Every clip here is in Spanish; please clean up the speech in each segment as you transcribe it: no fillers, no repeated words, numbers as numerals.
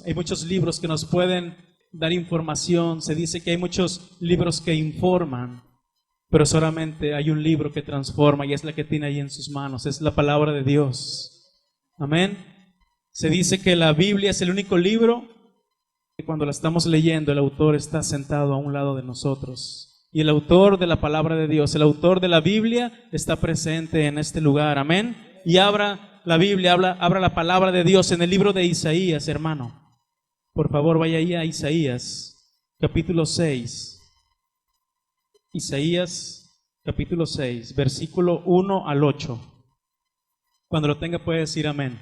hay muchos libros que nos pueden dar información. Se dice que hay muchos libros que informan, pero solamente hay un libro que transforma y es la que tiene ahí en sus manos, es la palabra de Dios. Amén. Se dice que la Biblia es el único libro que cuando la estamos leyendo el autor está sentado a un lado de nosotros. Y el autor de la palabra de Dios, el autor de la Biblia está presente en este lugar. Amén. Y abra la Biblia, abra la palabra de Dios en el libro de Isaías, hermano. Por favor, vaya ahí a Isaías, capítulo 6. Isaías, capítulo 6, versículo 1 al 8. Cuando lo tenga puede decir amén.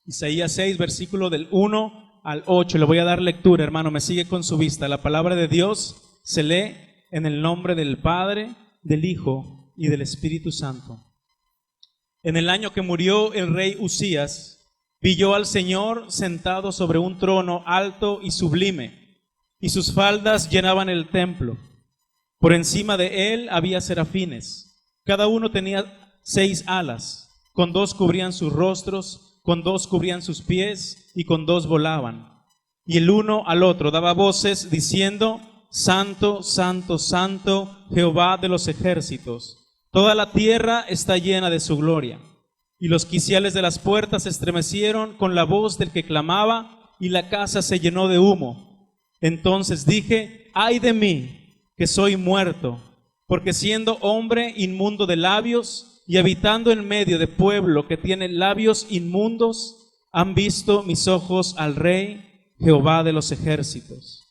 Isaías 6, versículo del 1 al 8. Le voy a dar lectura, hermano, me sigue con su vista. La palabra de Dios se lee en el nombre del Padre, del Hijo y del Espíritu Santo. En el año que murió el rey Uzías, vi yo al Señor sentado sobre un trono alto y sublime, y sus faldas llenaban el templo. Por encima de él había serafines, cada uno tenía 6 alas, con 2 cubrían sus rostros, con 2 cubrían sus pies, y con 2 volaban. Y el uno al otro daba voces diciendo: Santo, santo, santo, Jehová de los ejércitos. Toda la tierra está llena de su gloria. Y los quiciales de las puertas se estremecieron con la voz del que clamaba, y la casa se llenó de humo. Entonces dije: ay de mí, que soy muerto, porque siendo hombre inmundo de labios, y habitando en medio de pueblo que tiene labios inmundos, han visto mis ojos al Rey, Jehová de los ejércitos.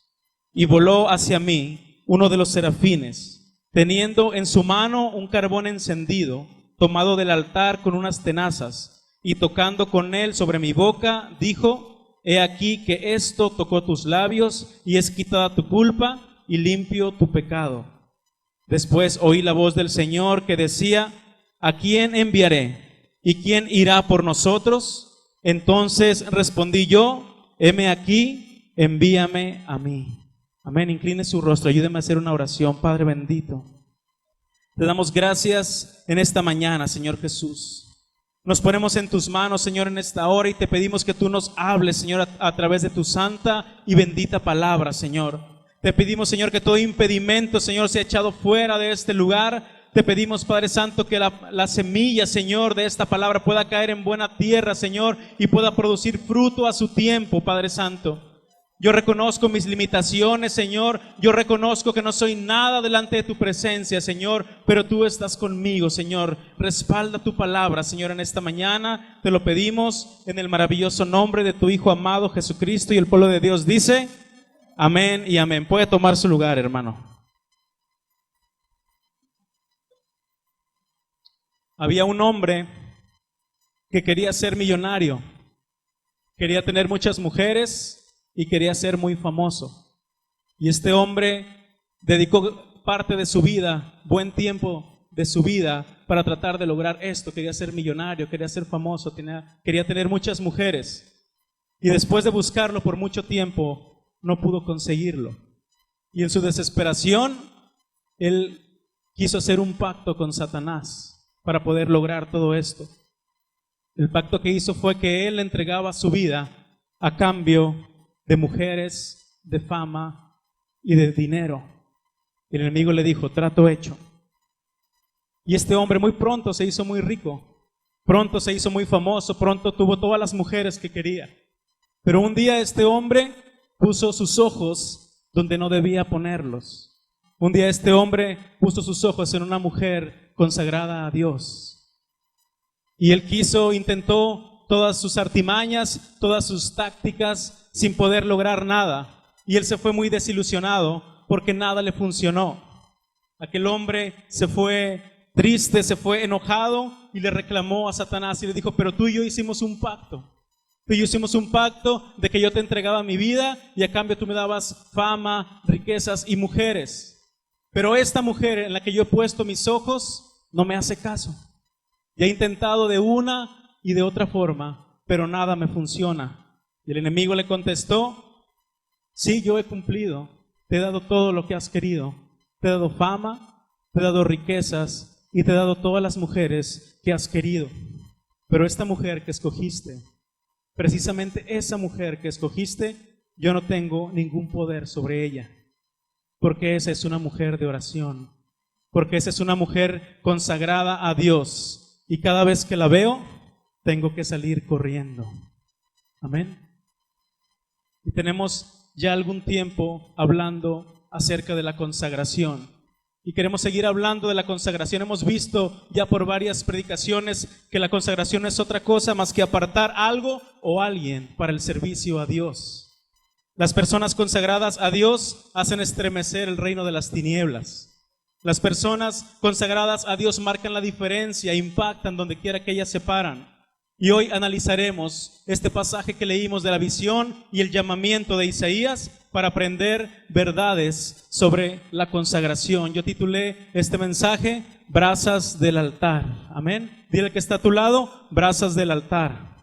Y voló hacia mí uno de los serafines, teniendo en su mano un carbón encendido, tomado del altar con unas tenazas, y tocando con él sobre mi boca, dijo: he aquí que esto tocó tus labios, y es quitada tu culpa, y limpio tu pecado. Después oí la voz del Señor que decía: ¿a quién enviaré? ¿Y quién irá por nosotros? Entonces respondí yo: heme aquí, envíame a mí. Amén. Incline su rostro, ayúdeme a hacer una oración. Padre bendito, te damos gracias en esta mañana, Señor Jesús. Nos ponemos en tus manos, Señor, en esta hora, y te pedimos que tú nos hables, Señor, a través de tu santa y bendita palabra, Señor. Te pedimos, Señor, que todo impedimento, Señor, sea echado fuera de este lugar. Te pedimos, Padre Santo, que la semilla, Señor, de esta palabra pueda caer en buena tierra, Señor, y pueda producir fruto a su tiempo, Padre Santo. Yo reconozco mis limitaciones, Señor. Yo reconozco que no soy nada delante de tu presencia, Señor, pero tú estás conmigo, Señor. Respalda tu palabra, Señor, en esta mañana. Te lo pedimos en el maravilloso nombre de tu Hijo amado Jesucristo, y el pueblo de Dios dice: amén y amén. Puede tomar su lugar, hermano. Había un hombre que quería ser millonario, quería tener muchas mujeres y quería ser muy famoso. Y este hombre dedicó parte de su vida, buen tiempo de su vida, para tratar de lograr esto. Quería ser millonario, quería ser famoso, quería tener muchas mujeres. Y después de buscarlo por mucho tiempo, no pudo conseguirlo. Y en su desesperación, él quiso hacer un pacto con Satanás para poder lograr todo esto. El pacto que hizo fue que él entregaba su vida a cambio de mujeres, de fama y de dinero. Y el enemigo le dijo: trato hecho. Y este hombre muy pronto se hizo muy rico, pronto se hizo muy famoso, pronto tuvo todas las mujeres que quería. Pero un día este hombre puso sus ojos donde no debía ponerlos. Un día este hombre puso sus ojos en una mujer consagrada a Dios. Y él intentó todas sus artimañas, todas sus tácticas, sin poder lograr nada. Y él se fue muy desilusionado porque nada le funcionó. Aquel hombre se fue triste, se fue enojado y le reclamó a Satanás y le dijo: pero tú y yo hicimos un pacto. Tú y yo hicimos un pacto de que yo te entregaba mi vida y a cambio tú me dabas fama, riquezas y mujeres. Pero esta mujer en la que yo he puesto mis ojos no me hace caso. Ya he intentado de una y de otra forma, pero nada me funciona. Y el enemigo le contestó: sí, yo he cumplido, te he dado todo lo que has querido, te he dado fama, te he dado riquezas y te he dado todas las mujeres que has querido. Pero esta mujer que escogiste precisamente esa mujer que escogiste, yo no tengo ningún poder sobre ella, porque esa es una mujer de oración, porque esa es una mujer consagrada a Dios, y cada vez que la veo, tengo que salir corriendo. Amén. Y tenemos ya algún tiempo hablando acerca de la consagración, y queremos seguir hablando de la consagración. Hemos visto ya por varias predicaciones que la consagración no es otra cosa más que apartar algo o alguien para el servicio a Dios. Las personas consagradas a Dios hacen estremecer el reino de las tinieblas. Las personas consagradas a Dios marcan la diferencia, impactan donde quiera que ellas se paran. Y hoy analizaremos este pasaje que leímos de la visión y el llamamiento de Isaías para aprender verdades sobre la consagración. Yo titulé este mensaje, Brasas del altar. Amén. Dile al que está a tu lado, brasas del altar.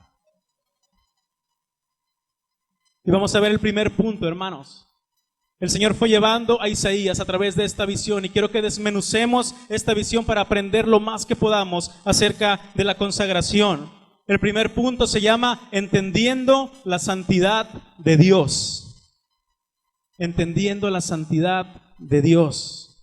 Y vamos a ver el primer punto, hermanos. El Señor fue llevando a Isaías a través de esta visión, y quiero que desmenucemos esta visión para aprender lo más que podamos acerca de la consagración. El primer punto se llama entendiendo la santidad de Dios. Entendiendo la santidad de Dios.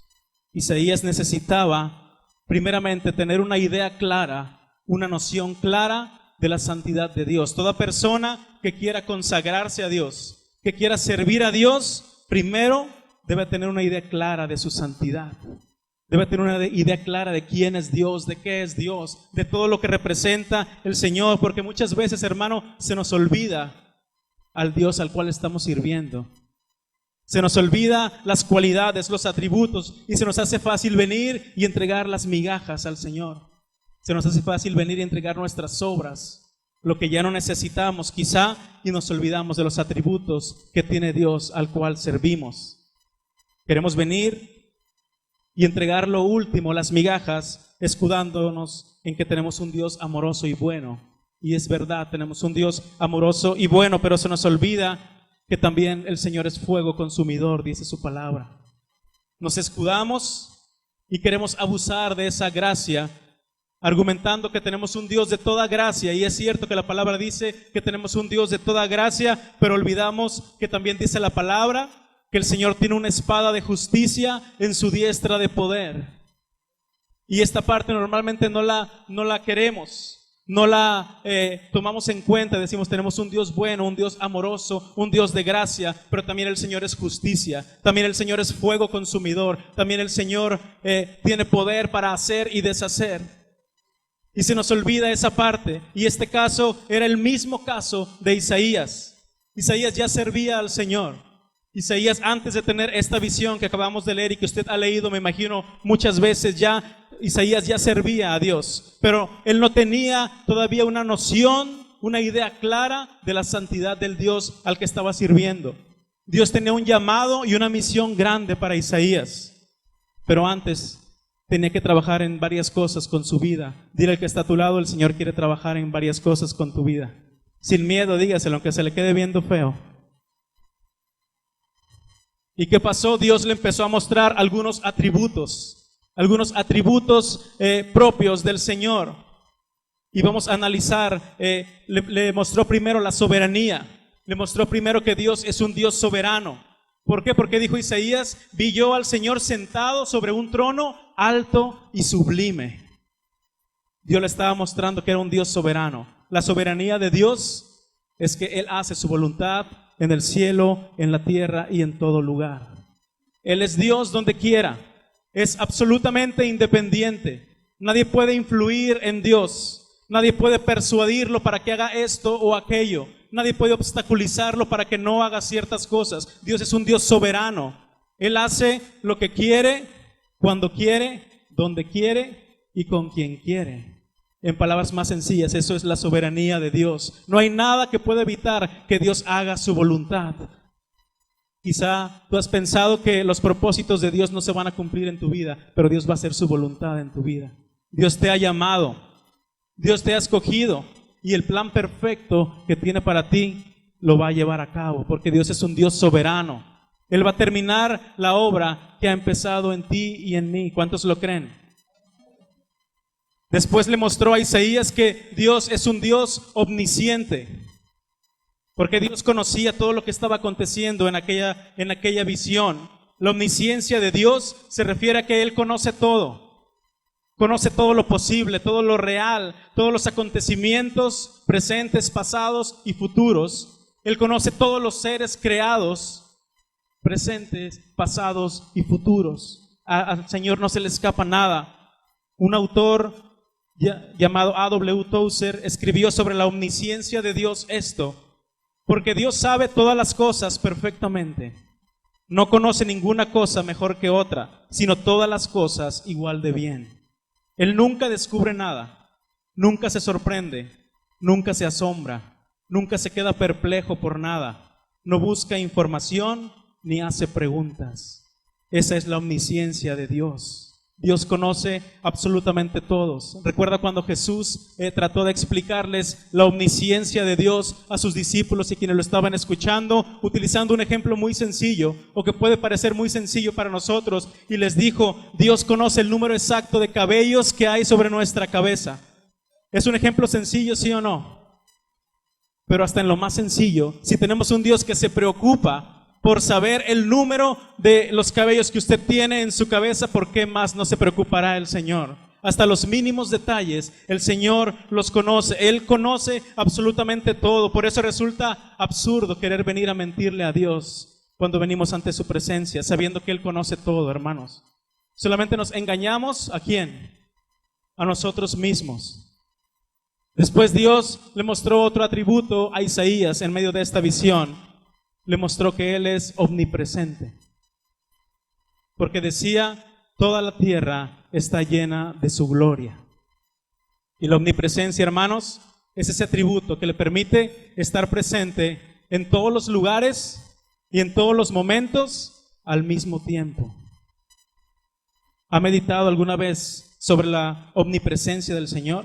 Isaías necesitaba primeramente tener una idea clara, una noción clara de la santidad de Dios. Toda persona que quiera consagrarse a Dios, que quiera servir a Dios, primero debe tener una idea clara de su santidad. Debe tener una idea clara de quién es Dios, de qué es Dios, de todo lo que representa el Señor, porque muchas veces, hermano, se nos olvida al Dios al cual estamos sirviendo. Se nos olvida las cualidades, los atributos, y se nos hace fácil venir y entregar las migajas al Señor. Se nos hace fácil venir y entregar nuestras obras, lo que ya no necesitamos quizá, y nos olvidamos de los atributos que tiene Dios al cual servimos. Queremos venir y entregar lo último, las migajas, escudándonos en que tenemos un Dios amoroso y bueno. Y es verdad, tenemos un Dios amoroso y bueno, pero se nos olvida que también el Señor es fuego consumidor, dice su palabra. Nos escudamos y queremos abusar de esa gracia, argumentando que tenemos un Dios de toda gracia, y es cierto que la palabra dice que tenemos un Dios de toda gracia, pero olvidamos que también dice la palabra que el Señor tiene una espada de justicia en su diestra de poder. Y esta parte normalmente no la queremos, no la tomamos en cuenta. Decimos, tenemos un Dios bueno, un Dios amoroso, un Dios de gracia, pero también el Señor es justicia, también el Señor es fuego consumidor, también el Señor tiene poder para hacer y deshacer. Y se nos olvida esa parte, y este caso era el mismo caso de Isaías. Isaías ya servía al Señor. Isaías, antes de tener esta visión que acabamos de leer y que usted ha leído, me imagino muchas veces ya, Isaías ya servía a Dios, pero él no tenía todavía una noción, una idea clara de la santidad del Dios al que estaba sirviendo. Dios tenía un llamado y una misión grande para Isaías, pero antes tenía que trabajar en varias cosas con su vida. Dile al que está a tu lado, el Señor quiere trabajar en varias cosas con tu vida. Sin miedo, dígaselo, aunque se le quede viendo feo. ¿Y qué pasó? Dios le empezó a mostrar algunos atributos propios del Señor. Y vamos a analizar, le mostró primero la soberanía, le mostró primero que Dios es un Dios soberano. ¿Por qué? Porque dijo Isaías, vi yo al Señor sentado sobre un trono alto y sublime. Dios le estaba mostrando que era un Dios soberano. La soberanía de Dios es que Él hace su voluntad en el cielo, en la tierra y en todo lugar. Él es Dios donde quiera. Es absolutamente independiente. Nadie puede influir en Dios. Nadie puede persuadirlo para que haga esto o aquello. Nadie puede obstaculizarlo para que no haga ciertas cosas. Dios es un Dios soberano. Él hace lo que quiere, cuando quiere, donde quiere y con quien quiere. En palabras más sencillas, eso es la soberanía de Dios. No hay nada que pueda evitar que Dios haga su voluntad. Quizá tú has pensado que los propósitos de Dios no se van a cumplir en tu vida, pero Dios va a hacer su voluntad en tu vida. Dios te ha llamado, Dios te ha escogido, y el plan perfecto que tiene para ti lo va a llevar a cabo, porque Dios es un Dios soberano. Él va a terminar la obra que ha empezado en ti y en mí. ¿Cuántos lo creen? Después le mostró a Isaías que Dios es un Dios omnisciente. Porque Dios conocía todo lo que estaba aconteciendo en aquella visión. La omnisciencia de Dios se refiere a que Él conoce todo. Conoce todo lo posible, todo lo real, todos los acontecimientos presentes, pasados y futuros. Él conoce todos los seres creados, presentes, pasados y futuros. Al Señor no se le escapa nada. Un autor llamado A.W. Tozer escribió sobre la omnisciencia de Dios esto: porque Dios sabe todas las cosas perfectamente. No conoce ninguna cosa mejor que otra, sino todas las cosas igual de bien. Él nunca descubre nada, nunca se sorprende, nunca se asombra, nunca se queda perplejo por nada, no busca información ni hace preguntas. Esa es la omnisciencia de Dios. Dios conoce absolutamente todos. Recuerda cuando Jesús trató de explicarles la omnisciencia de Dios a sus discípulos y quienes lo estaban escuchando, utilizando un ejemplo muy sencillo, o que puede parecer muy sencillo para nosotros, y les dijo: Dios conoce el número exacto de cabellos que hay sobre nuestra cabeza. ¿Es un ejemplo sencillo, sí o no? Pero hasta en lo más sencillo, si tenemos un Dios que se preocupa por saber el número de los cabellos que usted tiene en su cabeza, ¿por qué más no se preocupará el Señor? Hasta los mínimos detalles, el Señor los conoce. Él conoce absolutamente todo. Por eso resulta absurdo querer venir a mentirle a Dios cuando venimos ante su presencia, sabiendo que Él conoce todo, hermanos. Solamente nos engañamos, ¿a quién? A nosotros mismos. Después Dios le mostró otro atributo a Isaías en medio de esta visión. Le mostró que Él es omnipresente, porque decía: toda la tierra está llena de su gloria. Y la omnipresencia, hermanos, es ese atributo que le permite estar presente en todos los lugares y en todos los momentos al mismo tiempo. ¿Ha meditado alguna vez sobre la omnipresencia del Señor?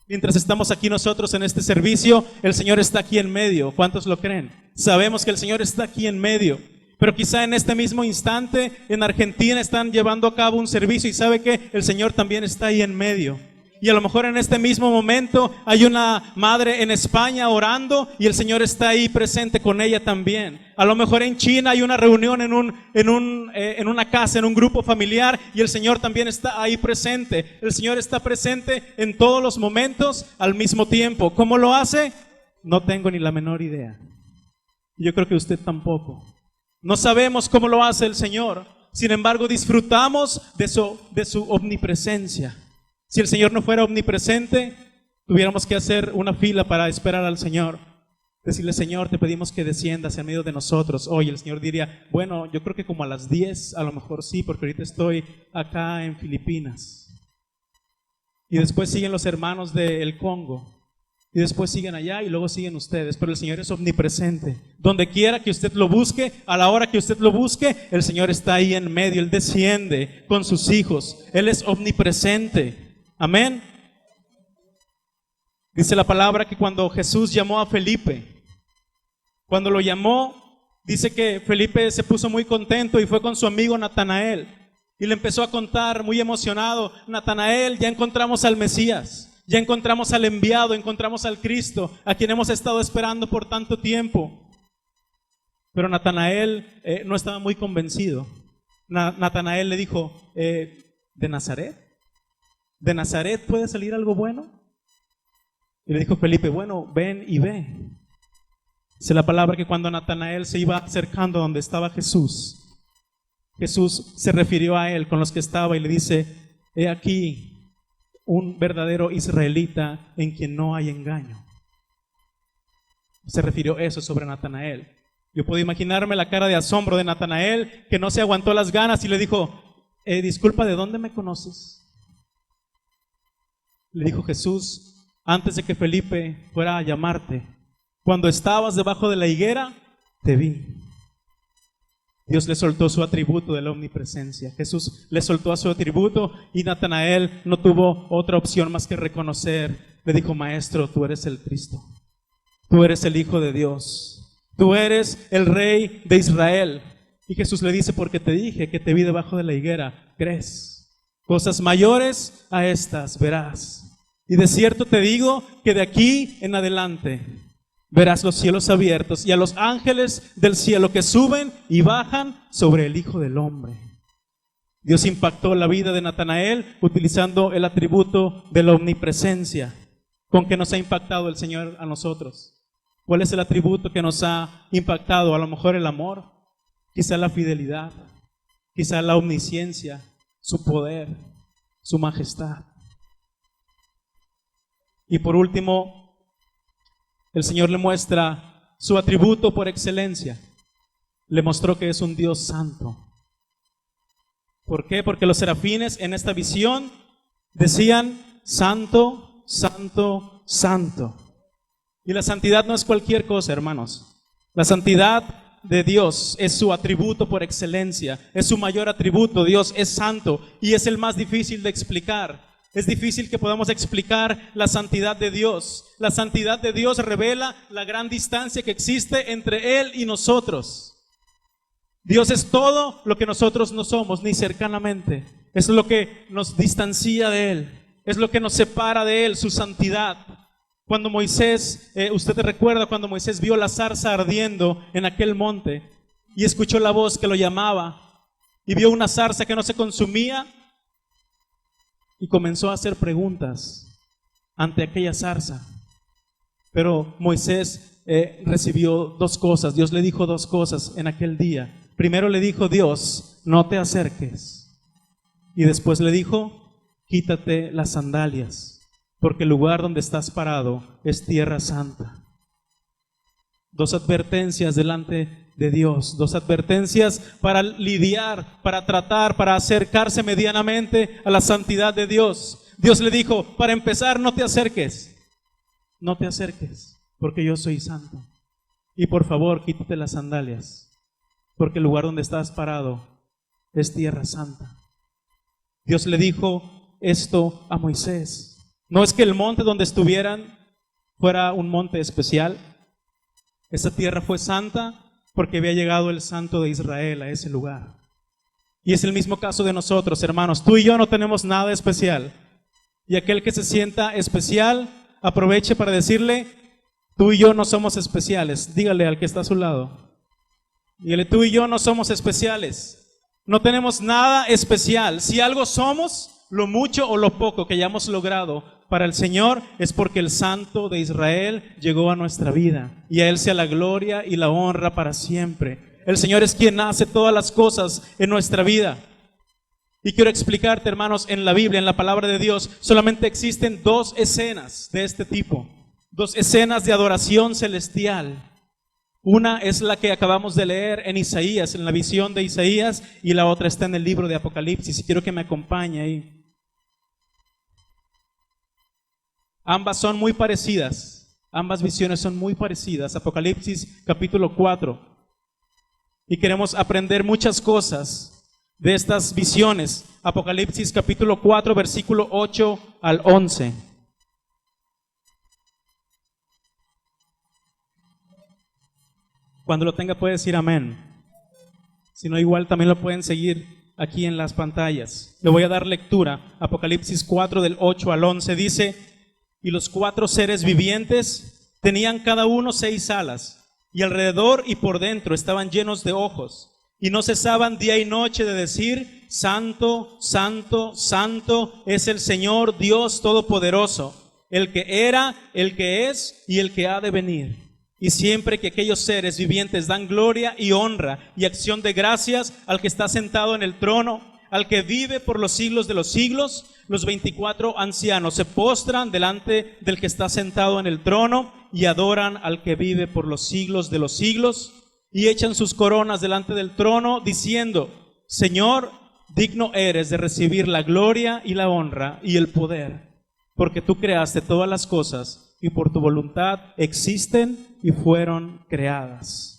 Mientras estamos aquí nosotros en este servicio, el Señor está aquí en medio. ¿Cuántos lo creen? Sabemos que el Señor está aquí en medio. Pero quizá en este mismo instante en Argentina están llevando a cabo un servicio y sabe que el Señor también está ahí en medio. Y a lo mejor en este mismo momento hay una madre en España orando y el Señor está ahí presente con ella también. A lo mejor en China hay una reunión en una casa, en un grupo familiar, y el Señor también está ahí presente. El Señor está presente en todos los momentos al mismo tiempo. ¿Cómo lo hace? No tengo ni la menor idea. Yo creo que usted tampoco. No sabemos cómo lo hace el Señor. Sin embargo, disfrutamos de su omnipresencia. Si el Señor no fuera omnipresente, tuviéramos que hacer una fila para esperar al Señor. Decirle: Señor, te pedimos que desciendas en medio de nosotros hoy. El Señor diría: bueno, yo creo que como a las 10, a lo mejor sí, porque ahorita estoy acá en Filipinas. Y después siguen los hermanos del Congo. Y después siguen allá y luego siguen ustedes. Pero el Señor es omnipresente. Donde quiera que usted lo busque, a la hora que usted lo busque, el Señor está ahí en medio. Él desciende con sus hijos. Él es omnipresente. Amén. Dice la palabra que cuando Jesús llamó a Felipe, cuando lo llamó, dice que Felipe se puso muy contento y fue con su amigo Natanael y le empezó a contar muy emocionado: Natanael, ya encontramos al Mesías, ya encontramos al enviado, encontramos al Cristo, a quien hemos estado esperando por tanto tiempo. Pero Natanael no estaba muy convencido. Natanael le dijo: ¿de Nazaret? ¿De Nazaret puede salir algo bueno? Y le dijo Felipe: bueno, ven y ve. Dice la palabra que cuando Natanael se iba acercando a donde estaba Jesús, Jesús se refirió a él con los que estaba y le dice: he aquí un verdadero israelita en quien no hay engaño. Se refirió eso sobre Natanael. Yo puedo imaginarme la cara de asombro de Natanael, que no se aguantó las ganas y le dijo: disculpa, ¿de dónde me conoces? Le dijo Jesús: antes de que Felipe fuera a llamarte, cuando estabas debajo de la higuera, te vi. Dios le soltó su atributo de la omnipresencia. Jesús le soltó a su atributo y Natanael no tuvo otra opción más que reconocer. Le dijo: Maestro, tú eres el Cristo. Tú eres el Hijo de Dios. Tú eres el Rey de Israel. Y Jesús le dice: porque te dije que te vi debajo de la higuera, ¿crees? Cosas mayores a estas verás. Y de cierto te digo que de aquí en adelante verás los cielos abiertos y a los ángeles del cielo que suben y bajan sobre el Hijo del Hombre. Dios impactó la vida de Natanael utilizando el atributo de la omnipresencia. ¿Con qué nos ha impactado el Señor a nosotros? ¿Cuál es el atributo que nos ha impactado? A lo mejor el amor, quizá la fidelidad, quizá la omnisciencia, su poder, su majestad. Y por último, el Señor le muestra su atributo por excelencia. Le mostró que es un Dios santo. ¿Por qué? Porque los serafines en esta visión decían: santo, santo, santo. Y la santidad no es cualquier cosa, hermanos. La santidad de Dios es su atributo por excelencia, es su mayor atributo. Dios es santo y es el más difícil de explicar. Es difícil que podamos explicar la santidad de Dios. La santidad de Dios revela la gran distancia que existe entre Él y nosotros. Dios es todo lo que nosotros no somos, ni cercanamente. Es lo que nos distancia de Él, es lo que nos separa de Él, su santidad. Cuando Moisés, usted recuerda cuando Moisés vio la zarza ardiendo en aquel monte y escuchó la voz que lo llamaba y vio una zarza que no se consumía y comenzó a hacer preguntas ante aquella zarza. Pero Moisés recibió dos cosas, Dios le dijo dos cosas en aquel día. Primero le dijo Dios: no te acerques. Y después le dijo: quítate las sandalias, porque el lugar donde estás parado es tierra santa. Dos advertencias delante de Dios, dos advertencias para lidiar, para tratar, para acercarse medianamente a la santidad de Dios. Dios le dijo: para empezar, no te acerques, no te acerques, porque yo soy santo. Y por favor, quítate las sandalias, porque el lugar donde estás parado es tierra santa. Dios le dijo esto a Moisés. No es que el monte donde estuvieran fuera un monte especial. Esa tierra fue santa porque había llegado el Santo de Israel a ese lugar. Y es el mismo caso de nosotros, hermanos. Tú y yo no tenemos nada especial. Y aquel que se sienta especial, aproveche para decirle: tú y yo no somos especiales. Dígale al que está a su lado. Dígale: tú y yo no somos especiales. No tenemos nada especial. Si algo somos, lo mucho o lo poco que hayamos logrado para el Señor, es porque el Santo de Israel llegó a nuestra vida, y a Él sea la gloria y la honra para siempre. El Señor es quien hace todas las cosas en nuestra vida. Y quiero explicarte, hermanos, en la Biblia, en la palabra de Dios, solamente existen dos escenas de este tipo, dos escenas de adoración celestial. Una es la que acabamos de leer en Isaías, en la visión de Isaías, y la otra está en el libro de Apocalipsis, y quiero que me acompañe ahí. Ambas son muy parecidas, ambas visiones son muy parecidas. Apocalipsis capítulo 4. Y queremos aprender muchas cosas de estas visiones. Apocalipsis capítulo 4, versículo 8 al 11. Cuando lo tenga puede decir amén. Si no, igual también lo pueden seguir aquí en las pantallas. Le voy a dar lectura. Apocalipsis 4 del 8 al 11 dice: y los cuatro seres vivientes tenían cada uno 6 alas, y alrededor y por dentro estaban llenos de ojos, y no cesaban día y noche de decir: santo, santo, santo es el Señor Dios Todopoderoso, el que era, el que es y el que ha de venir. Y siempre que aquellos seres vivientes dan gloria y honra y acción de gracias al que está sentado en el trono, al que vive por los siglos de los siglos, los 24 ancianos se postran delante del que está sentado en el trono y adoran al que vive por los siglos de los siglos, y echan sus coronas delante del trono diciendo: Señor, digno eres de recibir la gloria y la honra y el poder, porque tú creaste todas las cosas y por tu voluntad existen y fueron creadas.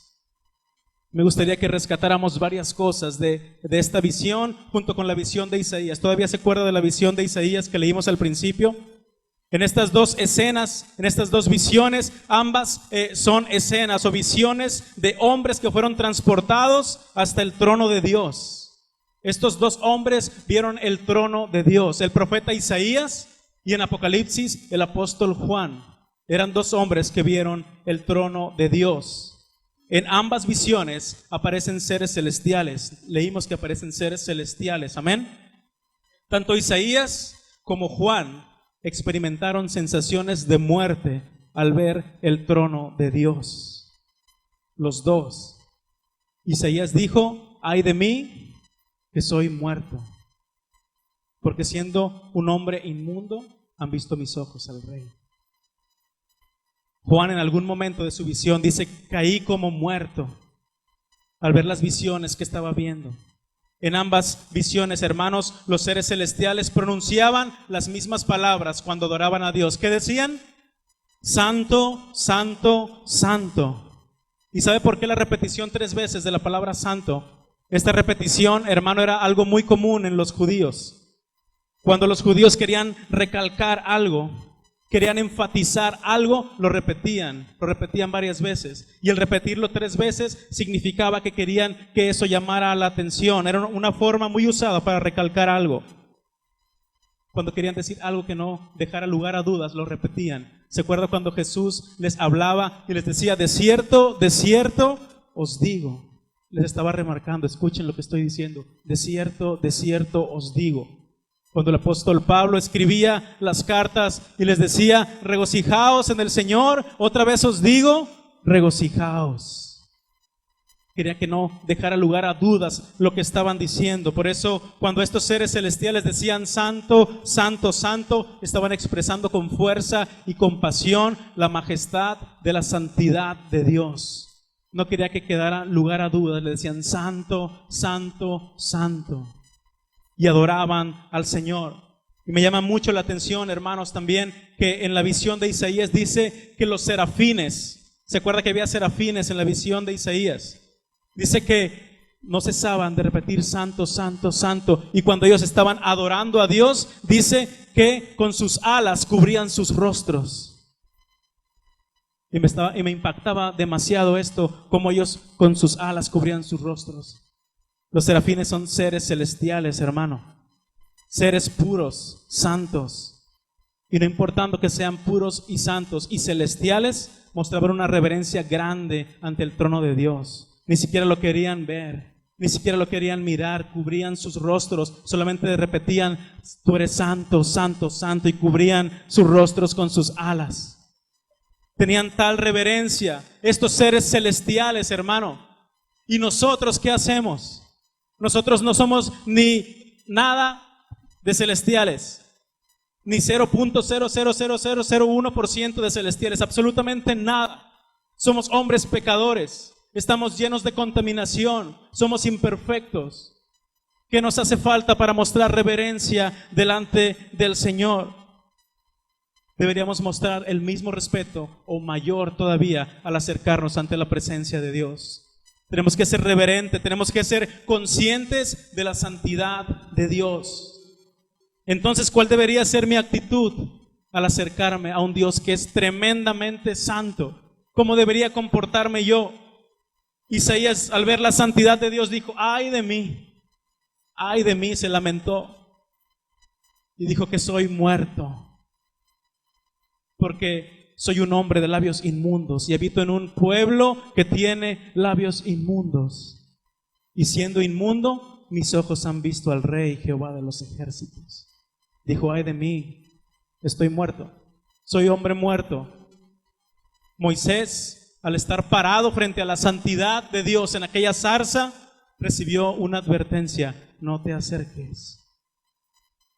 Me gustaría que rescatáramos varias cosas de esta visión junto con la visión de Isaías. ¿Todavía se acuerda de la visión de Isaías que leímos al principio? En estas dos escenas, en estas dos visiones, ambas son escenas o visiones de hombres que fueron transportados hasta el trono de Dios. Estos dos hombres vieron el trono de Dios, el profeta Isaías y en Apocalipsis el apóstol Juan. Eran dos hombres que vieron el trono de Dios. En ambas visiones aparecen seres celestiales. Leímos que aparecen seres celestiales. Amén. Tanto Isaías como Juan experimentaron sensaciones de muerte al ver el trono de Dios. Los dos. Isaías dijo: ay de mí, que soy muerto, porque siendo un hombre inmundo han visto mis ojos al Rey. Juan en algún momento de su visión dice: caí como muerto al ver las visiones que estaba viendo. En ambas visiones, hermanos, los seres celestiales pronunciaban las mismas palabras cuando adoraban a Dios. ¿Qué decían? Santo, santo, santo. ¿Y sabe por qué la repetición 3 veces de la palabra santo? Esta repetición, hermano, era algo muy común en los judíos. Cuando los judíos querían recalcar algo, querían enfatizar algo, lo repetían varias veces. Y el repetirlo 3 veces significaba que querían que eso llamara la atención. Era una forma muy usada para recalcar algo. Cuando querían decir algo que no dejara lugar a dudas, lo repetían. ¿Se acuerda cuando Jesús les hablaba y les decía: de cierto os digo? Les estaba remarcando, escuchen lo que estoy diciendo. De cierto os digo. Cuando el apóstol Pablo escribía las cartas y les decía: regocijaos en el Señor, otra vez os digo, regocijaos. Quería que no dejara lugar a dudas lo que estaban diciendo. Por eso, cuando estos seres celestiales decían santo, santo, santo, estaban expresando con fuerza y con pasión la majestad de la santidad de Dios. No quería que quedara lugar a dudas. Le decían: santo, santo, santo. Y adoraban al Señor. Y me llama mucho la atención, hermanos, también que en la visión de Isaías dice que los serafines, ¿se acuerda que había serafines en la visión de Isaías? Dice que no cesaban de repetir santo, santo, santo. Y cuando ellos estaban adorando a Dios, dice que con sus alas cubrían sus rostros. Y me impactaba demasiado esto, como ellos con sus alas cubrían sus rostros. Los serafines son seres celestiales, hermano. Seres puros, santos. Y no importando que sean puros y santos y celestiales, mostraban una reverencia grande ante el trono de Dios. Ni siquiera lo querían ver, ni siquiera lo querían mirar, cubrían sus rostros, solamente repetían: tú eres santo, santo, santo, y cubrían sus rostros con sus alas. Tenían tal reverencia estos seres celestiales, hermano. ¿Y nosotros qué hacemos? Nosotros no somos ni nada de celestiales, ni 0.00001% de celestiales, absolutamente nada. Somos hombres pecadores, estamos llenos de contaminación, somos imperfectos. ¿Qué nos hace falta para mostrar reverencia delante del Señor? Deberíamos mostrar el mismo respeto o mayor todavía al acercarnos ante la presencia de Dios. Tenemos que ser reverentes, tenemos que ser conscientes de la santidad de Dios. Entonces, ¿cuál debería ser mi actitud al acercarme a un Dios que es tremendamente santo? ¿Cómo debería comportarme yo? Isaías, al ver la santidad de Dios, dijo: ay de mí, se lamentó y dijo que soy muerto, porque soy un hombre de labios inmundos y habito en un pueblo que tiene labios inmundos. Y siendo inmundo, mis ojos han visto al Rey, Jehová de los ejércitos. Dijo: ay de mí, estoy muerto, soy hombre muerto. Moisés, al estar parado frente a la santidad de Dios en aquella zarza, recibió una advertencia: no te acerques.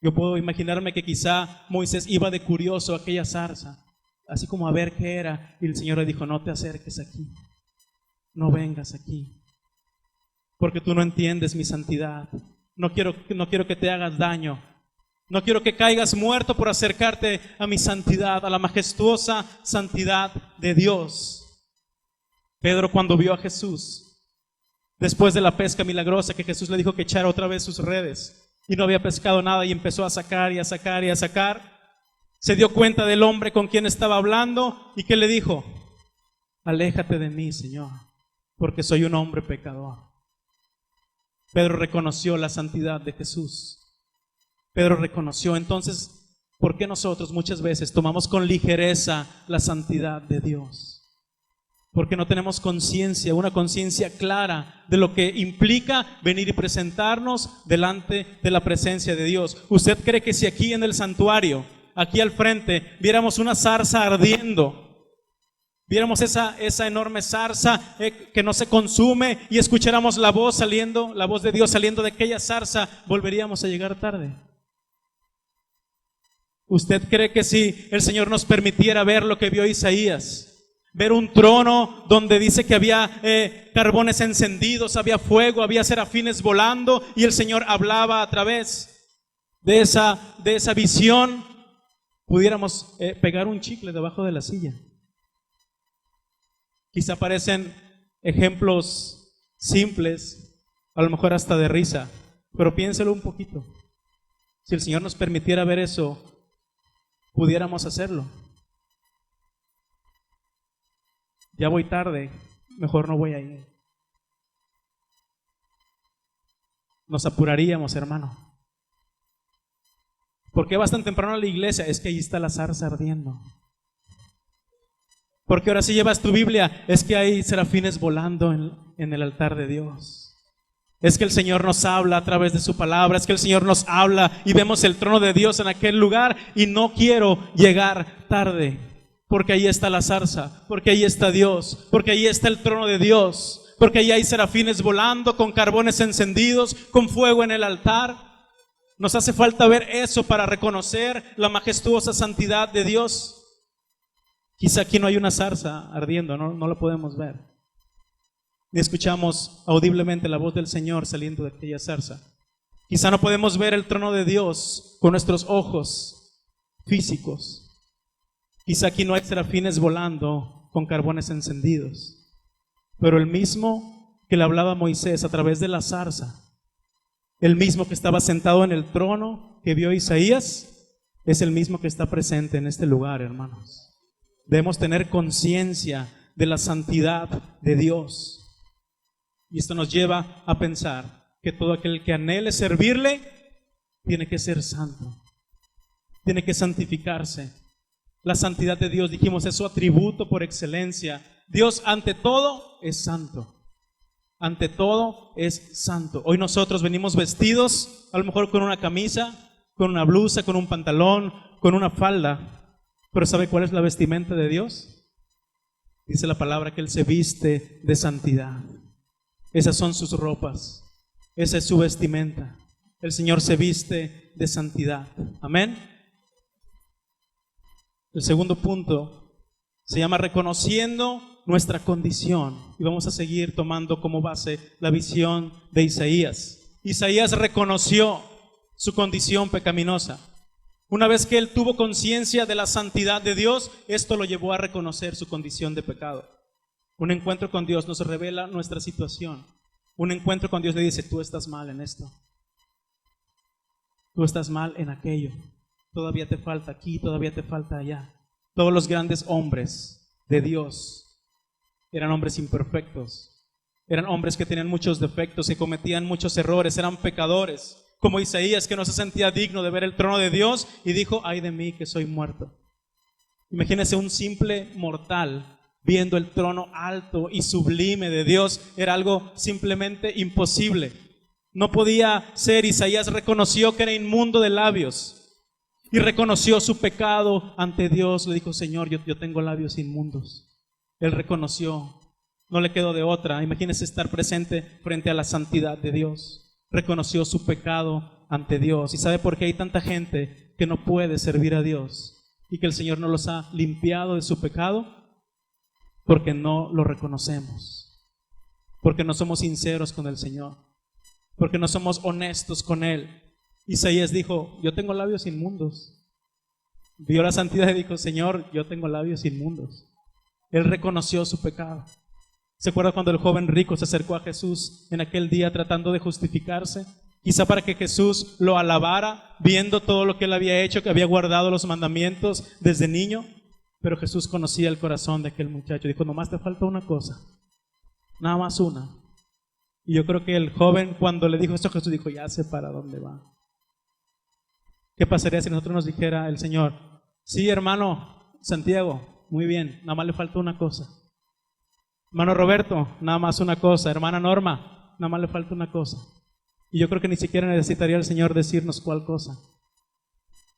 Yo puedo imaginarme que quizá Moisés iba de curioso a aquella zarza, así como a ver qué era, y el Señor le dijo: no te acerques aquí, no vengas aquí, porque tú no entiendes mi santidad. No quiero que te hagas daño, no quiero que caigas muerto por acercarte a mi santidad, a la majestuosa santidad de Dios. Pedro, cuando vio a Jesús, después de la pesca milagrosa, que Jesús le dijo que echara otra vez sus redes, y no había pescado nada, y empezó a sacar y a sacar y a sacar, se dio cuenta del hombre con quien estaba hablando, y que le dijo: aléjate de mí, Señor, porque soy un hombre pecador. Pedro reconoció la santidad de Jesús. Pedro reconoció. Entonces ¿Por qué nosotros muchas veces tomamos con ligereza la santidad de Dios? Porque no tenemos conciencia, una conciencia clara de lo que implica venir y presentarnos delante de la presencia de Dios. ¿Usted cree que si aquí en el santuario, aquí al frente, viéramos una zarza ardiendo, viéramos esa enorme zarza que no se consume y escucháramos la voz de Dios saliendo de aquella zarza, volveríamos a llegar tarde? ¿Usted cree que si el Señor nos permitiera ver lo que vio Isaías, ver un trono donde dice que había carbones encendidos, había fuego, había serafines volando y el Señor hablaba a través de esa visión, pudiéramos pegar un chicle debajo de la silla? Quizá parecen ejemplos simples, a lo mejor hasta de risa, pero piénselo un poquito. Si el Señor nos permitiera ver eso, pudiéramos hacerlo. Ya voy tarde, mejor no voy a ir. Nos apuraríamos, hermano. ¿Por qué vas tan temprano a la iglesia? Es que ahí está la zarza ardiendo. ¿Por qué ahora sí llevas tu Biblia? Es que hay serafines volando en el altar de Dios. Es que el Señor nos habla a través de su palabra. Es que el Señor nos habla y vemos el trono de Dios en aquel lugar y no quiero llegar tarde. Porque ahí está la zarza, porque ahí está Dios, porque ahí está el trono de Dios, porque ahí hay serafines volando con carbones encendidos, con fuego en el altar. Nos hace falta ver eso para reconocer la majestuosa santidad de Dios. Quizá aquí no hay una zarza ardiendo, no la podemos ver. Ni escuchamos audiblemente la voz del Señor saliendo de aquella zarza. Quizá no podemos ver el trono de Dios con nuestros ojos físicos. Quizá aquí no hay serafines volando con carbones encendidos, pero el mismo que le hablaba a Moisés a través de la zarza, el mismo que estaba sentado en el trono que vio Isaías, es el mismo que está presente en este lugar, hermanos. Debemos tener conciencia de la santidad de Dios. Y esto nos lleva a pensar que todo aquel que anhele servirle tiene que ser santo, tiene que santificarse. La santidad de Dios, dijimos, es su atributo por excelencia. Dios ante todo es santo. Ante todo es santo. Hoy nosotros venimos vestidos, a lo mejor con una camisa, con una blusa, con un pantalón, con una falda. Pero ¿sabe cuál es la vestimenta de Dios? Dice la palabra que Él se viste de santidad. Esas son sus ropas. Esa es su vestimenta. El Señor se viste de santidad. Amén. El segundo punto se llama reconociendo nuestra condición. Y vamos a seguir tomando como base la visión de Isaías. Isaías reconoció su condición pecaminosa. Una vez que él tuvo conciencia de la santidad de Dios, esto lo llevó a reconocer su condición de pecado. Un encuentro con Dios nos revela nuestra situación. Un encuentro con Dios le dice, tú estás mal en esto. Tú estás mal en aquello. Todavía te falta aquí, todavía te falta allá. Todos los grandes hombres de Dios eran hombres imperfectos. Eran hombres que tenían muchos defectos, que cometían muchos errores, eran pecadores. Como Isaías, que no se sentía digno de ver el trono de Dios y dijo, ay de mí que soy muerto. Imagínense un simple mortal viendo el trono alto y sublime de Dios. Era algo simplemente imposible. No podía ser. Isaías reconoció que era inmundo de labios y reconoció su pecado ante Dios. Le dijo, Señor, yo tengo labios inmundos. Él reconoció, no le quedó de otra. Imagínense estar presente frente a la santidad de Dios. Reconoció su pecado ante Dios. ¿Y sabe por qué hay tanta gente que no puede servir a Dios y que el Señor no los ha limpiado de su pecado? Porque no lo reconocemos, porque no somos sinceros con el Señor, porque no somos honestos con Él. Isaías dijo, yo tengo labios inmundos. Vio la santidad y dijo, Señor, yo tengo labios inmundos. Él reconoció su pecado. ¿Se acuerda cuando el joven rico se acercó a Jesús en aquel día tratando de justificarse? Quizá para que Jesús lo alabara, viendo todo lo que él había hecho, que había guardado los mandamientos desde niño. Pero Jesús conocía el corazón de aquel muchacho. Dijo, nomás te falta una cosa, nada más una. Y yo creo que el joven, cuando le dijo esto a Jesús, dijo, ya sé para dónde va. ¿Qué pasaría si nosotros nos dijera el Señor, sí, hermano Santiago, muy bien, nada más le falta una cosa? Hermano Roberto, nada más una cosa. Hermana Norma, nada más le falta una cosa. Y yo creo que ni siquiera necesitaría el Señor decirnos cuál cosa.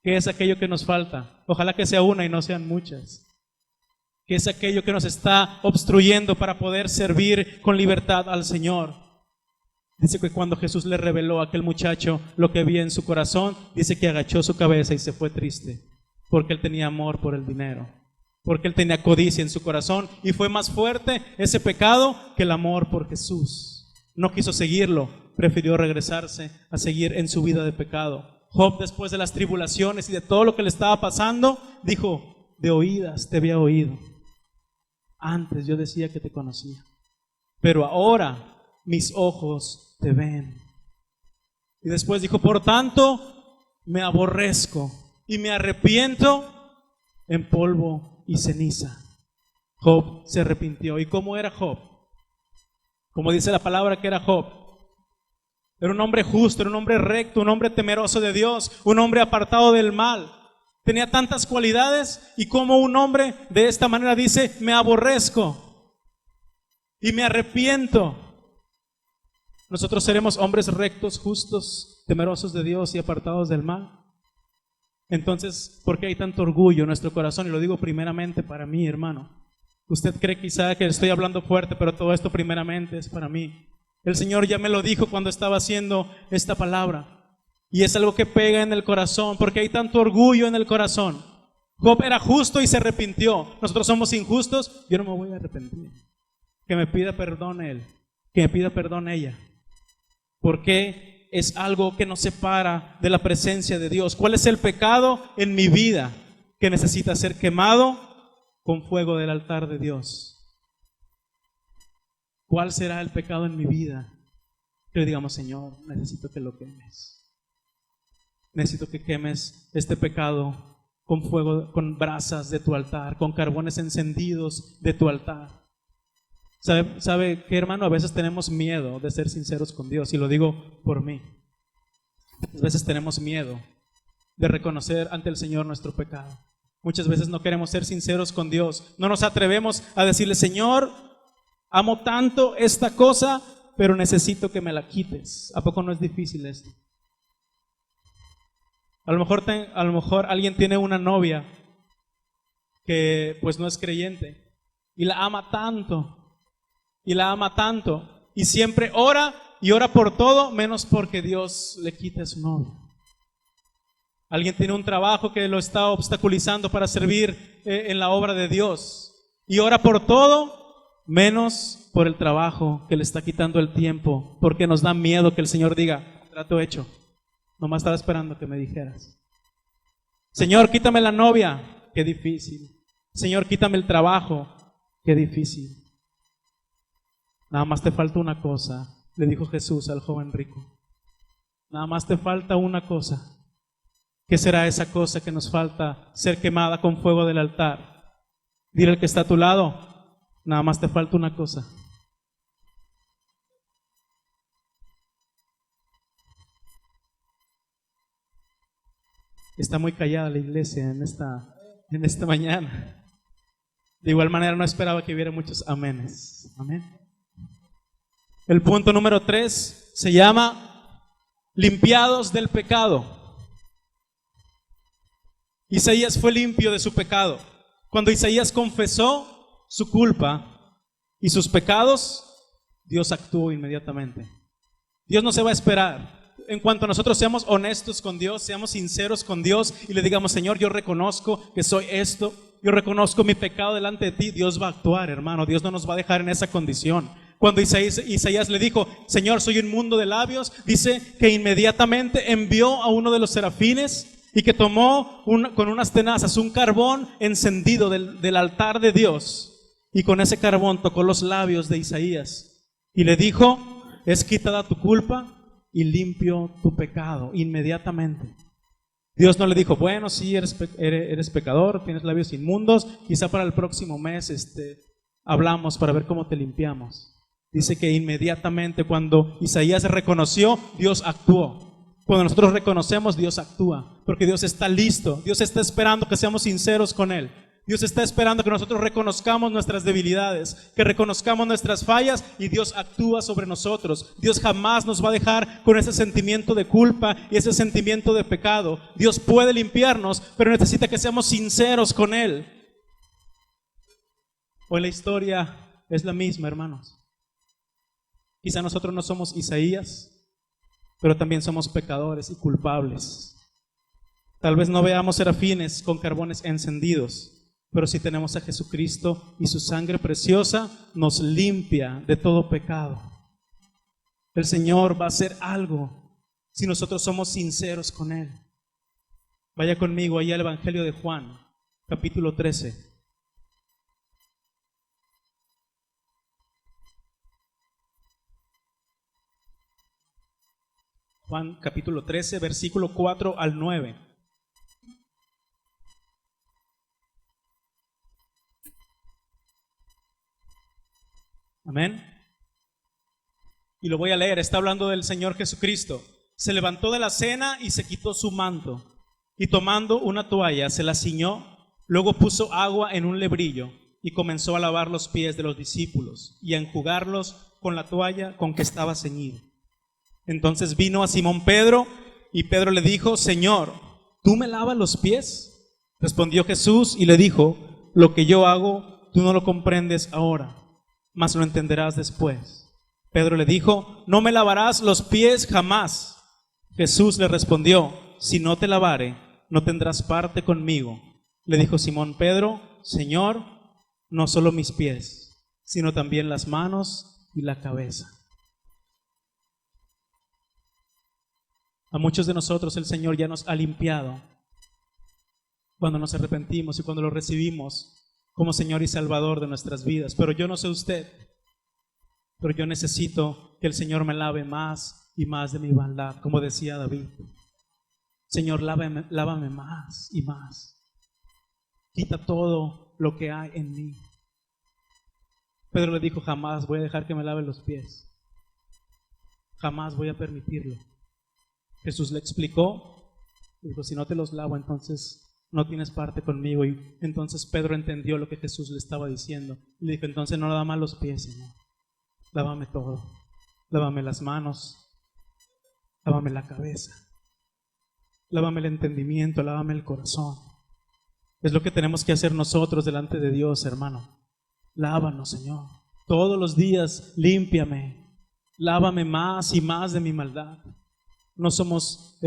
¿Qué es aquello que nos falta? Ojalá que sea una y no sean muchas. ¿Qué es aquello que nos está obstruyendo para poder servir con libertad al Señor? Dice que cuando Jesús le reveló a aquel muchacho lo que había en su corazón, dice que agachó su cabeza y se fue triste, porque él tenía amor por el dinero, porque él tenía codicia en su corazón, y fue más fuerte ese pecado que el amor por Jesús. No quiso seguirlo, prefirió regresarse a seguir en su vida de pecado. Job, después de las tribulaciones y de todo lo que le estaba pasando, dijo, de oídas te había oído. Antes yo decía que te conocía, pero ahora mis ojos te ven. Y después dijo, por tanto me aborrezco y me arrepiento en polvo y ceniza. Job se arrepintió. ¿Y cómo era Job? Como dice la palabra que era Job. Era un hombre justo, era un hombre recto, un hombre temeroso de Dios, un hombre apartado del mal. Tenía tantas cualidades, y como un hombre de esta manera dice, me aborrezco y me arrepiento. Nosotros seremos hombres rectos, justos, temerosos de Dios y apartados del mal. Entonces, ¿por qué hay tanto orgullo en nuestro corazón? Y lo digo primeramente para mí, hermano. Usted cree quizá que estoy hablando fuerte, pero todo esto primeramente es para mí. El Señor ya me lo dijo cuando estaba haciendo esta palabra. Y es algo que pega en el corazón, porque hay tanto orgullo en el corazón. Job era justo y se arrepintió. Nosotros somos injustos, yo no me voy a arrepentir. Que me pida perdón él, que me pida perdón ella. Porque es algo que nos separa de la presencia de Dios. ¿Cuál es el pecado en mi vida que necesita ser quemado con fuego del altar de Dios? ¿Cuál será el pecado en mi vida? Que le digamos, Señor, necesito que lo quemes. Necesito que quemes este pecado con fuego, con brasas de tu altar, con carbones encendidos de tu altar. ¿Sabe qué, hermano? A veces tenemos miedo de ser sinceros con Dios, y lo digo por mí. A veces tenemos miedo de reconocer ante el Señor nuestro pecado. Muchas veces no queremos ser sinceros con Dios. No nos atrevemos a decirle, Señor, amo tanto esta cosa, pero necesito que me la quites. ¿A poco no es difícil esto? A lo mejor alguien tiene una novia que pues no es creyente y la ama tanto, y siempre ora y ora por todo menos porque Dios le quite a su novia. Alguien tiene un trabajo que lo está obstaculizando para servir en la obra de Dios, y ora por todo menos por el trabajo que le está quitando el tiempo, porque nos da miedo que el Señor diga, trato hecho. Nomás estaba esperando que me dijeras. Señor, quítame la novia. Qué difícil. Señor, quítame el trabajo. Qué difícil. Nada más te falta una cosa, le dijo Jesús al joven rico. Nada más te falta una cosa. ¿Qué será esa cosa que nos falta ser quemada con fuego del altar? Dile al que está a tu lado, nada más te falta una cosa. Está muy callada la iglesia en esta mañana. De igual manera no esperaba que hubiera muchos amenes. Amén. El punto número 3 se llama limpiados del pecado. Isaías fue limpio de su pecado. Cuando Isaías confesó su culpa y sus pecados, Dios actuó inmediatamente. Dios no se va a esperar. En cuanto nosotros seamos honestos con Dios, seamos sinceros con Dios y le digamos, Señor, yo reconozco que soy esto, yo reconozco mi pecado delante de ti, Dios va a actuar, hermano. Dios no nos va a dejar en esa condición. Cuando Isaías le dijo, Señor, soy inmundo de labios, dice que inmediatamente envió a uno de los serafines y que tomó con unas tenazas un carbón encendido del altar de Dios, y con ese carbón tocó los labios de Isaías y le dijo, es quitada tu culpa y limpio tu pecado. Inmediatamente. Dios no le dijo, bueno, sí, eres pecador, tienes labios inmundos, quizá para el próximo mes hablamos para ver cómo te limpiamos. Dice que inmediatamente cuando Isaías reconoció, Dios actuó. Cuando nosotros reconocemos, Dios actúa, porque Dios está listo. Dios está esperando que seamos sinceros con Él. Dios está esperando que nosotros reconozcamos nuestras debilidades, que reconozcamos nuestras fallas, y Dios actúa sobre nosotros. Dios jamás nos va a dejar con ese sentimiento de culpa y ese sentimiento de pecado. Dios puede limpiarnos, pero necesita que seamos sinceros con Él. Hoy la historia es la misma, hermanos. Quizá nosotros no somos Isaías, pero también somos pecadores y culpables. Tal vez no veamos serafines con carbones encendidos, pero si tenemos a Jesucristo y su sangre preciosa nos limpia de todo pecado. El Señor va a hacer algo si nosotros somos sinceros con Él. Vaya conmigo allá al Evangelio de Juan, capítulo 13. Juan capítulo 13, versículo 4 al 9. Amén. Y lo voy a leer. Está hablando del Señor Jesucristo. Se levantó de la cena y se quitó su manto, y tomando una toalla se la ciñó. Luego puso agua en un lebrillo y comenzó a lavar los pies de los discípulos y a enjugarlos con la toalla con que estaba ceñido. Entonces vino a Simón Pedro, y Pedro le dijo: Señor, ¿tú me lavas los pies? Respondió Jesús y le dijo: lo que yo hago, tú no lo comprendes ahora, mas lo entenderás después. Pedro le dijo: no me lavarás los pies jamás. Jesús le respondió: si no te lavare, no tendrás parte conmigo. Le dijo Simón Pedro: Señor, no solo mis pies, sino también las manos y la cabeza. A muchos de nosotros el Señor ya nos ha limpiado cuando nos arrepentimos y cuando lo recibimos como Señor y Salvador de nuestras vidas. Pero yo no sé usted, pero yo necesito que el Señor me lave más y más de mi maldad, como decía David. Señor, lávame más y más. Quita todo lo que hay en mí. Pedro le dijo: jamás voy a dejar que me lave los pies. Jamás voy a permitirlo. Jesús le explicó, dijo: si no te los lavo, entonces no tienes parte conmigo. Y entonces Pedro entendió lo que Jesús le estaba diciendo. Y le dijo: entonces no lávame los pies, Señor. Lávame todo. Lávame las manos. Lávame la cabeza. Lávame el entendimiento. Lávame el corazón. Es lo que tenemos que hacer nosotros delante de Dios, hermano. Lávanos, Señor. Todos los días límpiame. Lávame más y más de mi maldad. No somos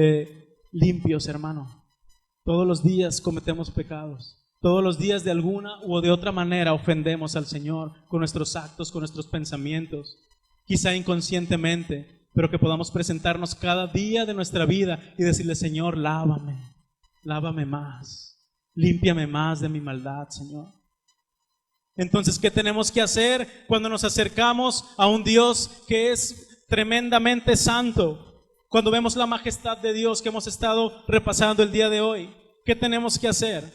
limpios, hermano. Todos los días cometemos pecados. Todos los días de alguna u de otra manera ofendemos al Señor con nuestros actos, con nuestros pensamientos, quizá inconscientemente, pero que podamos presentarnos cada día de nuestra vida y decirle: Señor, lávame más, límpiame más de mi maldad, Señor. Entonces, ¿qué tenemos que hacer cuando nos acercamos a un Dios que es tremendamente santo? Cuando vemos la majestad de Dios que hemos estado repasando el día de hoy, ¿qué tenemos que hacer?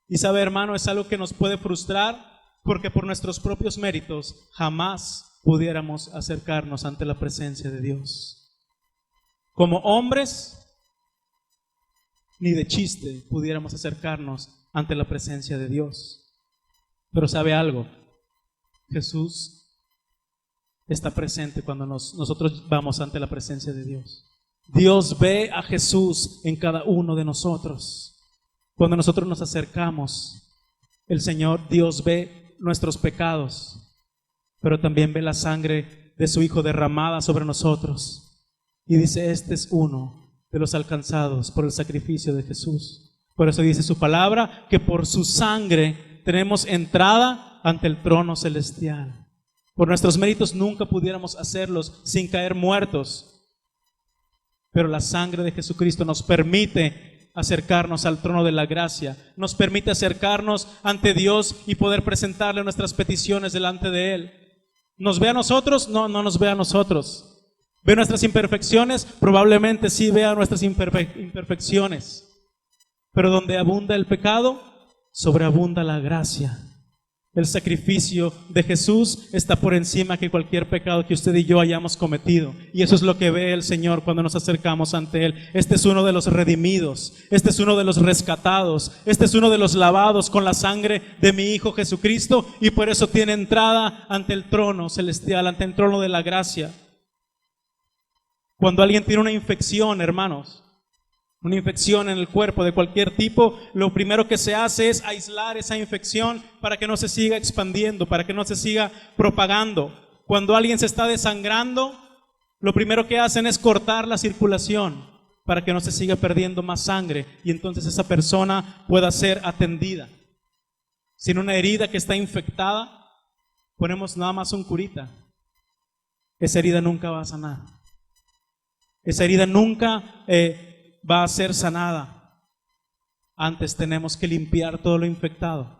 Y sabe, hermano, es algo que nos puede frustrar, porque por nuestros propios méritos jamás pudiéramos acercarnos ante la presencia de Dios. Como hombres, ni de chiste pudiéramos acercarnos ante la presencia de Dios. Pero ¿sabe algo? Jesús está presente cuando nosotros vamos ante la presencia de Dios. Dios ve a Jesús en cada uno de nosotros. Cuando nosotros nos acercamos, el Señor Dios ve nuestros pecados, pero también ve la sangre de su Hijo derramada sobre nosotros. Y dice: este es uno de los alcanzados por el sacrificio de Jesús. Por eso dice su palabra que por su sangre tenemos entrada ante el trono celestial. Por nuestros méritos nunca pudiéramos hacerlos sin caer muertos. Pero la sangre de Jesucristo nos permite acercarnos al trono de la gracia, nos permite acercarnos ante Dios y poder presentarle nuestras peticiones delante de Él. ¿Nos ve a nosotros? No, no nos ve a nosotros. ¿Ve nuestras imperfecciones? Probablemente sí vea nuestras imperfecciones. Pero donde abunda el pecado, sobreabunda la gracia. El sacrificio de Jesús está por encima que cualquier pecado que usted y yo hayamos cometido. Y eso es lo que ve el Señor cuando nos acercamos ante Él. Este es uno de los redimidos. Este es uno de los rescatados. Este es uno de los lavados con la sangre de mi Hijo Jesucristo. Y por eso tiene entrada ante el trono celestial, ante el trono de la gracia. Cuando alguien tiene una infección, hermanos, una infección en el cuerpo de cualquier tipo, lo primero que se hace es aislar esa infección para que no se siga expandiendo, para que no se siga propagando. Cuando alguien se está desangrando, lo primero que hacen es cortar la circulación para que no se siga perdiendo más sangre y entonces esa persona pueda ser atendida. Si en una herida que está infectada ponemos nada más un curita, esa herida nunca va a sanar. Esa herida nunca va a ser sanada. Antes tenemos que limpiar todo lo infectado,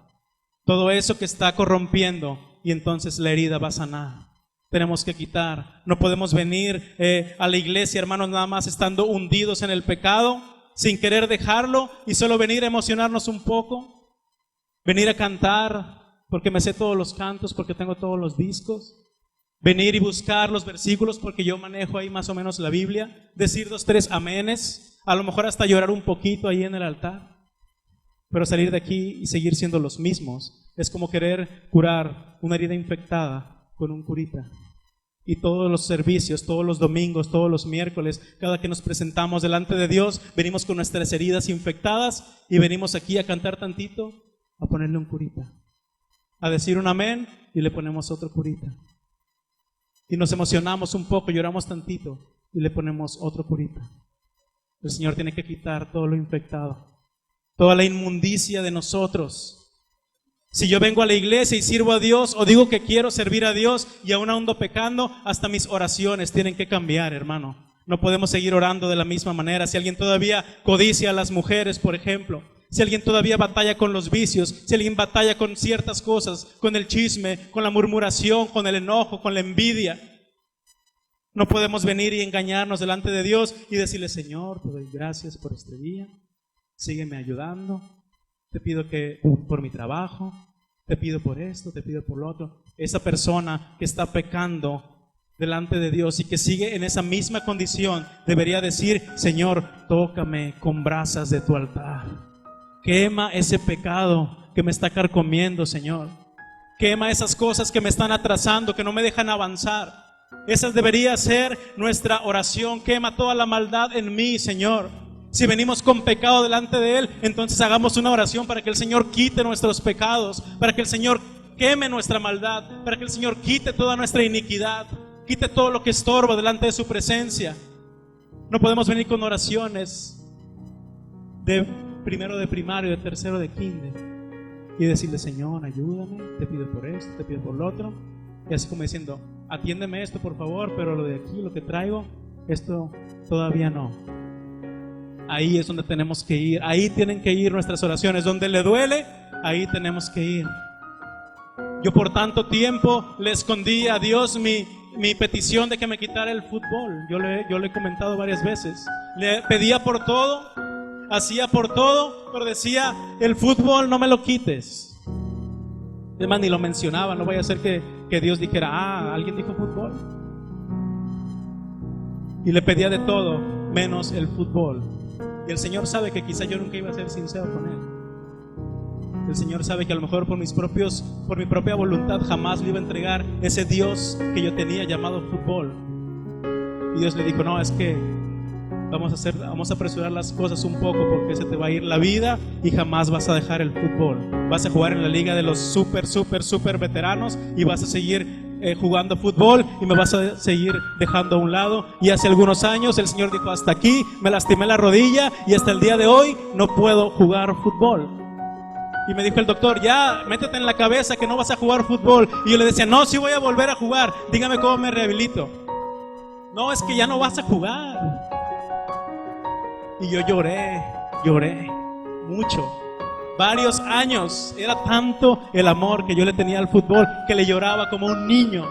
todo eso que está corrompiendo, y entonces la herida va a sanar. Tenemos que quitar. No podemos venir a la iglesia, hermanos, nada más estando hundidos en el pecado, sin querer dejarlo, y solo venir a emocionarnos un poco, venir a cantar porque me sé todos los cantos, porque tengo todos los discos, venir y buscar los versículos porque yo manejo ahí más o menos la Biblia, decir 2, 3 amenes, a lo mejor hasta llorar un poquito ahí en el altar, pero salir de aquí y seguir siendo los mismos es como querer curar una herida infectada con un curita. Y todos los servicios, todos los domingos, todos los miércoles, cada que nos presentamos delante de Dios, venimos con nuestras heridas infectadas y venimos aquí a cantar tantito, a ponerle un curita, a decir un amén y le ponemos otro curita. Y nos emocionamos un poco, lloramos tantito y le ponemos otro curita. El Señor tiene que quitar todo lo infectado, toda la inmundicia de nosotros. Si yo vengo a la iglesia y sirvo a Dios, o digo que quiero servir a Dios y aún ando pecando, hasta mis oraciones tienen que cambiar, hermano. No podemos seguir orando de la misma manera. Si alguien todavía codicia a las mujeres, por ejemplo, si alguien todavía batalla con los vicios, si alguien batalla con ciertas cosas, con el chisme, con la murmuración, con el enojo, con la envidia, no podemos venir y engañarnos delante de Dios y decirle: Señor, te doy gracias por este día, sígueme ayudando, te pido que por mi trabajo, te pido por esto, te pido por lo otro. Esa persona que está pecando delante de Dios y que sigue en esa misma condición debería decir: Señor, tócame con brasas de tu altar, quema ese pecado que me está carcomiendo, Señor, quema esas cosas que me están atrasando, que no me dejan avanzar. Esa debería ser nuestra oración: quema toda la maldad en mí, Señor. Si venimos con pecado delante de Él, entonces hagamos una oración para que el Señor quite nuestros pecados, para que el Señor queme nuestra maldad, para que el Señor quite toda nuestra iniquidad, quite todo lo que estorba delante de su presencia. No podemos venir con oraciones de primero de primario, de tercero de kinder y decirle: Señor, ayúdame, te pido por esto, te pido por lo otro. Y así como diciendo: atiéndeme esto por favor, pero lo de aquí, lo que traigo, esto todavía no. Ahí es donde tenemos que ir, ahí tienen que ir nuestras oraciones. Donde le duele, ahí tenemos que ir. Yo por tanto tiempo le escondí a Dios mi petición de que me quitara el fútbol. Yo le he comentado varias veces. Le pedía por todo, hacía por todo, pero decía: el fútbol no me lo quites. Además ni lo mencionaba, no vaya a ser que Dios dijera: alguien dijo fútbol. Y le pedía de todo menos el fútbol. Y el Señor sabe que quizá yo nunca iba a ser sincero con Él. El Señor sabe que a lo mejor por mi propia voluntad jamás le iba a entregar ese Dios que yo tenía llamado fútbol. Y Dios le dijo: no, es que vamos a apresurar las cosas un poco, porque se te va a ir la vida y jamás vas a dejar el fútbol. Vas a jugar en la liga de los super veteranos y vas a seguir jugando fútbol y me vas a seguir dejando a un lado. Y hace algunos años el Señor dijo: hasta aquí, me lastimé la rodilla y hasta el día de hoy no puedo jugar fútbol. Y me dijo el doctor: ya, métete en la cabeza que no vas a jugar fútbol. Y yo le decía: no, sí voy a volver a jugar, dígame cómo me rehabilito. No, es que ya no vas a jugar. Y yo lloré mucho, varios años. Era tanto el amor que yo le tenía al fútbol que le lloraba como un niño.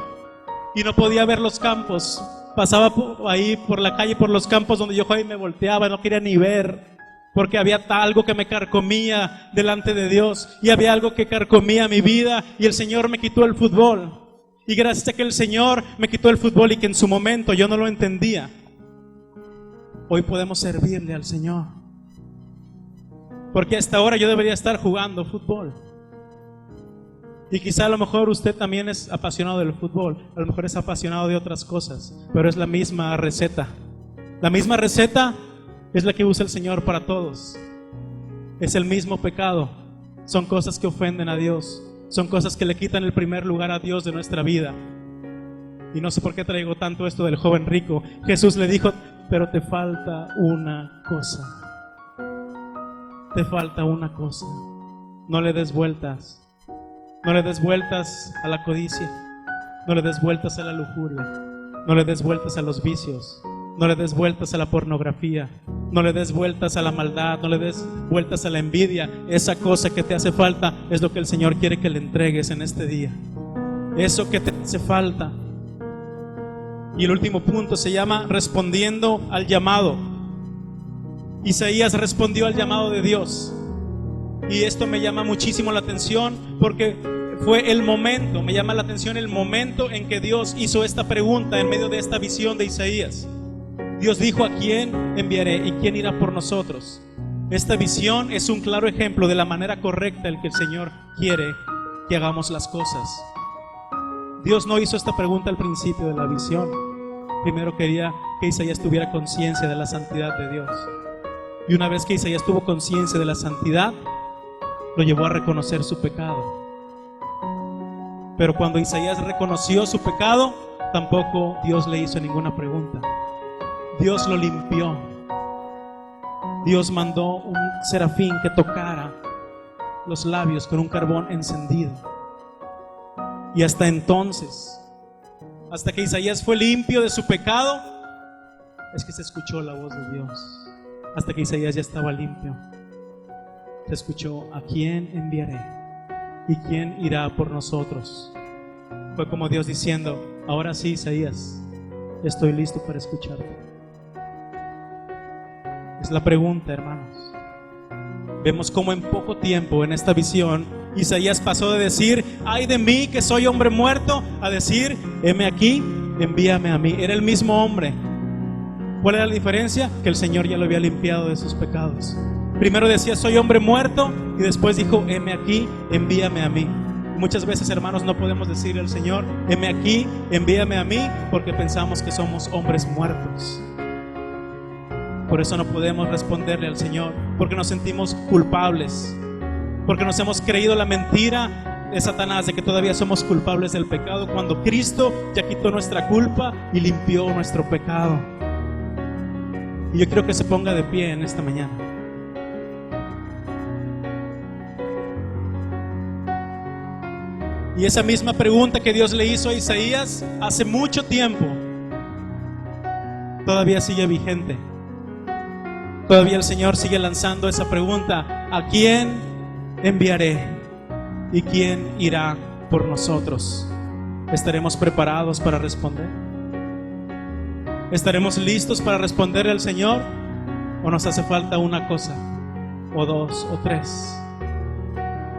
Y no podía ver los campos. Pasaba ahí por la calle, por los campos donde yo jugaba y me volteaba, no quería ni ver, porque había algo que me carcomía delante de Dios, y había algo que carcomía mi vida, y el Señor me quitó el fútbol. Y gracias a que el Señor me quitó el fútbol y que en su momento yo no lo entendía, hoy podemos servirle al Señor. Porque hasta ahora yo debería estar jugando fútbol. Y quizá a lo mejor usted también es apasionado del fútbol, a lo mejor es apasionado de otras cosas, pero es la misma receta. La misma receta es la que usa el Señor para todos. Es el mismo pecado. Son cosas que ofenden a Dios. Son cosas que le quitan el primer lugar a Dios de nuestra vida. Y no sé por qué traigo tanto esto del joven rico. Jesús le dijo, pero te falta una cosa. Te falta una cosa. No le des vueltas. No le des vueltas a la codicia. No le des vueltas a la lujuria. No le des vueltas a los vicios. No le des vueltas a la pornografía. No le des vueltas a la maldad. No le des vueltas a la envidia. Esa cosa que te hace falta es lo que el Señor quiere que le entregues en este día. Eso que te hace falta. Y el último punto se llama respondiendo al llamado. Isaías respondió al llamado de Dios. Y esto me llama muchísimo la atención porque fue el momento, me llama la atención el momento en que Dios hizo esta pregunta en medio de esta visión de Isaías. Dios dijo, ¿a quién enviaré y quién irá por nosotros? Esta visión es un claro ejemplo de la manera correcta en que el Señor quiere que hagamos las cosas. Dios no hizo esta pregunta al principio de la visión. Primero quería que Isaías tuviera conciencia de la santidad de Dios. Y una vez que Isaías tuvo conciencia de la santidad, lo llevó a reconocer su pecado. Pero cuando Isaías reconoció su pecado, tampoco Dios le hizo ninguna pregunta. Dios lo limpió. Dios mandó un serafín que tocara los labios con un carbón encendido. Y hasta entonces, hasta que Isaías fue limpio de su pecado, es que se escuchó la voz de Dios. Hasta que Isaías ya estaba limpio, se escuchó, ¿a quién enviaré? ¿Y quién irá por nosotros? Fue como Dios diciendo, ahora sí, Isaías, estoy listo para escucharte. Es la pregunta, hermanos. Vemos cómo en poco tiempo en esta visión Isaías pasó de decir, ay de mí que soy hombre muerto, a decir, heme aquí, envíame a mí. Era el mismo hombre. ¿Cuál era la diferencia? Que el Señor ya lo había limpiado de sus pecados. Primero decía, soy hombre muerto, y después dijo, heme aquí, envíame a mí. Muchas veces, hermanos, no podemos decirle al Señor, heme aquí, envíame a mí, porque pensamos que somos hombres muertos. Por eso no podemos responderle al Señor, porque nos sentimos culpables, porque nos hemos creído la mentira de Satanás de que todavía somos culpables del pecado, cuando Cristo ya quitó nuestra culpa y limpió nuestro pecado. Y yo quiero que se ponga de pie en esta mañana. Y esa misma pregunta que Dios le hizo a Isaías hace mucho tiempo todavía sigue vigente. Todavía el Señor sigue lanzando esa pregunta, ¿a quién enviaré? ¿Y quién irá por nosotros? ¿Estaremos preparados para responder? ¿Estaremos listos para responderle al Señor? ¿O nos hace falta una cosa, o dos, o tres?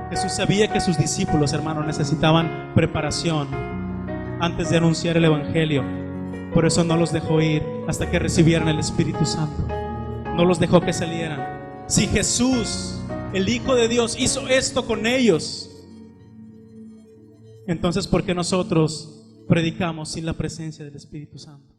Jesús sabía que sus discípulos, hermanos, necesitaban preparación antes de anunciar el Evangelio. Por eso no los dejó ir hasta que recibieran el Espíritu Santo. No los dejó que salieran. Si Jesús, el Hijo de Dios, hizo esto con ellos, entonces ¿por qué nosotros predicamos sin la presencia del Espíritu Santo?